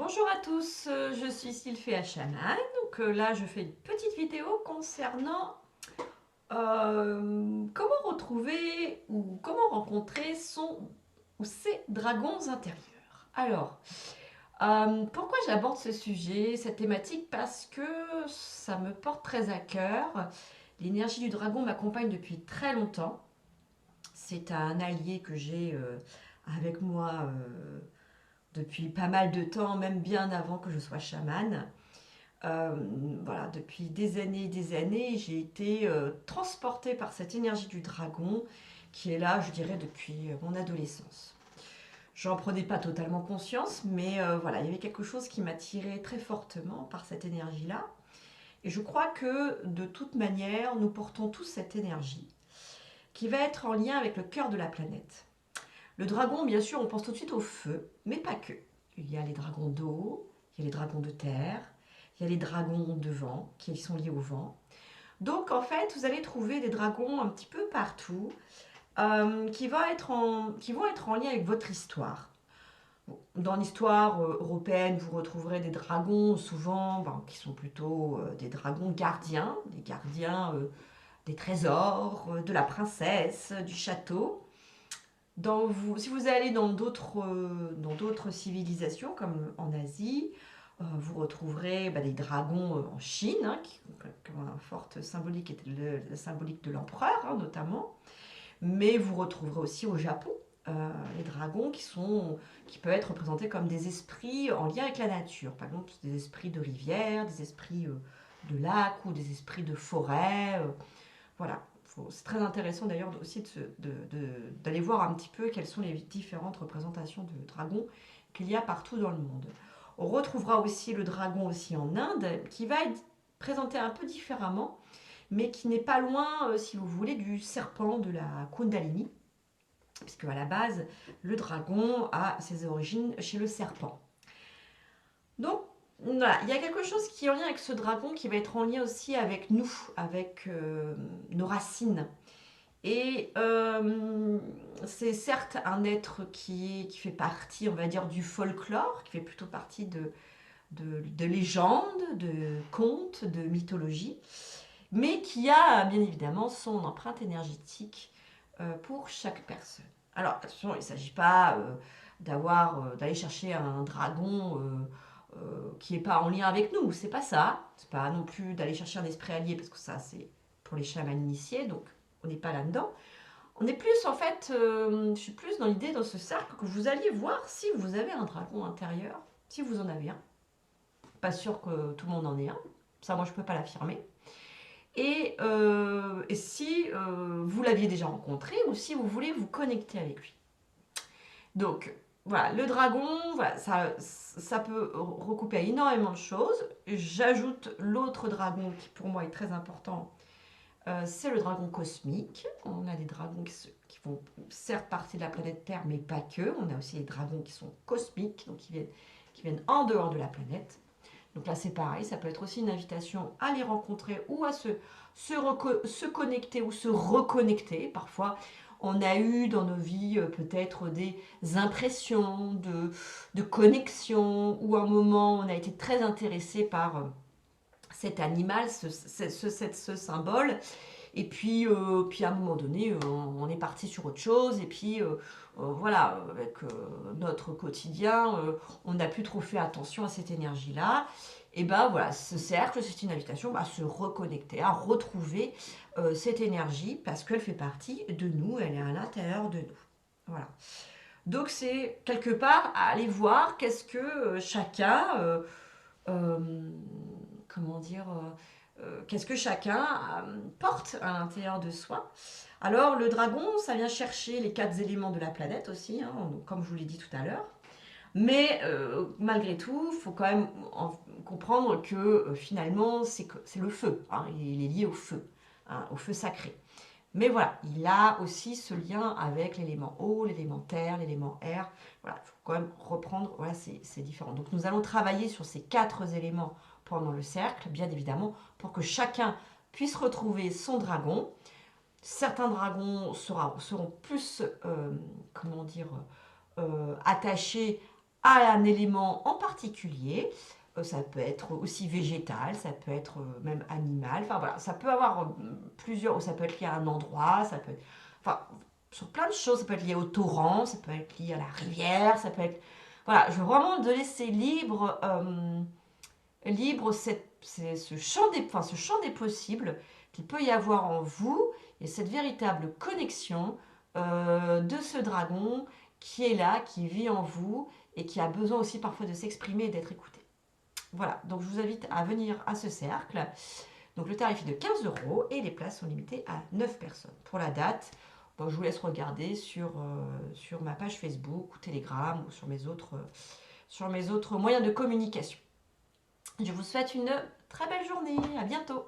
Bonjour à tous, je suis Sylphée Chaman. Donc là, je fais une petite vidéo concernant comment retrouver ou comment rencontrer son ou ses dragons intérieurs. Alors, pourquoi j'aborde ce sujet, cette thématique? Parce que ça me porte très à cœur. L'énergie du dragon m'accompagne depuis très longtemps. C'est un allié que j'ai avec moi depuis pas mal de temps, même bien avant que je sois chamane. Euh, voilà, depuis des années, j'ai été transportée par cette énergie du dragon qui est là, je dirais, depuis mon adolescence. J'en prenais pas totalement conscience, mais voilà, il y avait quelque chose qui m'attirait très fortement par cette énergie-là. Et je crois que de toute manière, nous portons tous cette énergie qui va être en lien avec le cœur de la planète. Le dragon, bien sûr, on pense tout de suite au feu, mais pas que. Il y a les dragons d'eau, il y a les dragons de terre, il y a les dragons de vent qui sont liés au vent. Donc en fait, vous allez trouver des dragons un petit peu partout qui vont être en lien avec votre histoire. Dans l'histoire européenne, vous retrouverez des dragons souvent qui sont plutôt des dragons gardiens, des gardiens des trésors, de la princesse, du château. Si vous allez dans d'autres civilisations, comme en Asie, vous retrouverez des dragons en Chine, qui ont une forte symbolique, la symbolique de l'empereur notamment. Mais vous retrouverez aussi au Japon les dragons qui peuvent être représentés comme des esprits en lien avec la nature. Par exemple, des esprits de rivière, des esprits de lac ou des esprits de forêt. Voilà, c'est très intéressant d'ailleurs aussi d'aller voir un petit peu quelles sont les différentes représentations de dragons qu'il y a partout dans le monde. On retrouvera aussi le dragon aussi en Inde, qui va être présenté un peu différemment, mais qui n'est pas loin, si vous voulez, du serpent de la Kundalini, puisque à la base, le dragon a ses origines chez le serpent. Donc, voilà, il y a quelque chose qui est en lien avec ce dragon qui va être en lien aussi avec nous, avec nos racines. Et c'est certes un être qui fait partie, on va dire, du folklore, qui fait plutôt partie de légendes, de contes, de mythologie, mais qui a bien évidemment son empreinte énergétique pour chaque personne. Alors, attention, il ne s'agit pas d'aller chercher un dragon qui n'est pas en lien avec nous. C'est pas ça. C'est pas non plus d'aller chercher un esprit allié, parce que ça, c'est pour les chamans initiés, donc on n'est pas là-dedans. On est plus, en fait, je suis plus dans l'idée, dans ce cercle, que vous alliez voir si vous avez un dragon intérieur, si vous en avez un. Pas sûr que tout le monde en ait un. Ça, moi, je peux pas l'affirmer. Et si vous l'aviez déjà rencontré ou si vous voulez vous connecter avec lui. Donc, voilà, le dragon, voilà, ça peut recouper énormément de choses. J'ajoute l'autre dragon qui pour moi est très important, c'est le dragon cosmique. On a des dragons qui font certes partie de la planète Terre, mais pas que. On a aussi des dragons qui sont cosmiques, donc qui viennent en dehors de la planète. Donc là, c'est pareil, ça peut être aussi une invitation à les rencontrer ou à se connecter ou se reconnecter. Parfois, on a eu dans nos vies peut-être des impressions de connexion ou à un moment, on a été très intéressé par cet animal, ce symbole. Et puis à un moment donné, on est parti sur autre chose. Et puis voilà, avec notre quotidien, on n'a plus trop fait attention à cette énergie-là. Et ben voilà, ce cercle, c'est une invitation à se reconnecter, à retrouver cette énergie parce qu'elle fait partie de nous, elle est à l'intérieur de nous. Voilà. Donc c'est quelque part à aller voir qu'est-ce que chacun, euh, comment dire, qu'est-ce que chacun porte à l'intérieur de soi. Alors le dragon, ça vient chercher les 4 éléments de la planète aussi, comme je vous l'ai dit tout à l'heure. Mais malgré tout, il faut quand même comprendre que finalement, c'est le feu. Il est lié au feu sacré. Mais voilà, il a aussi ce lien avec l'élément eau, l'élément terre, l'élément air. Voilà, il faut quand même reprendre, voilà, c'est différent. Donc nous allons travailler sur ces 4 éléments pendant le cercle, bien évidemment, pour que chacun puisse retrouver son dragon. Certains dragons seront plus, comment dire, attachés à un élément en particulier particulier. Ça peut être aussi végétal, ça peut être même animal. Enfin voilà, ça peut avoir plusieurs, ça peut être lié à un endroit, ça peut être, enfin, sur plein de choses. Ça peut être lié au torrent, ça peut être lié à la rivière, ça peut être, voilà, je veux vraiment de laisser libre ce champ des possibles qu'il peut y avoir en vous et cette véritable connexion de ce dragon qui est là, qui vit en vous et qui a besoin aussi parfois de s'exprimer et d'être écouté. Voilà, donc je vous invite à venir à ce cercle. Donc le tarif est de 15 euros et les places sont limitées à 9 personnes. Pour la date, bon, je vous laisse regarder sur ma page Facebook ou Telegram ou sur mes autres moyens de communication. Je vous souhaite une très belle journée. À bientôt.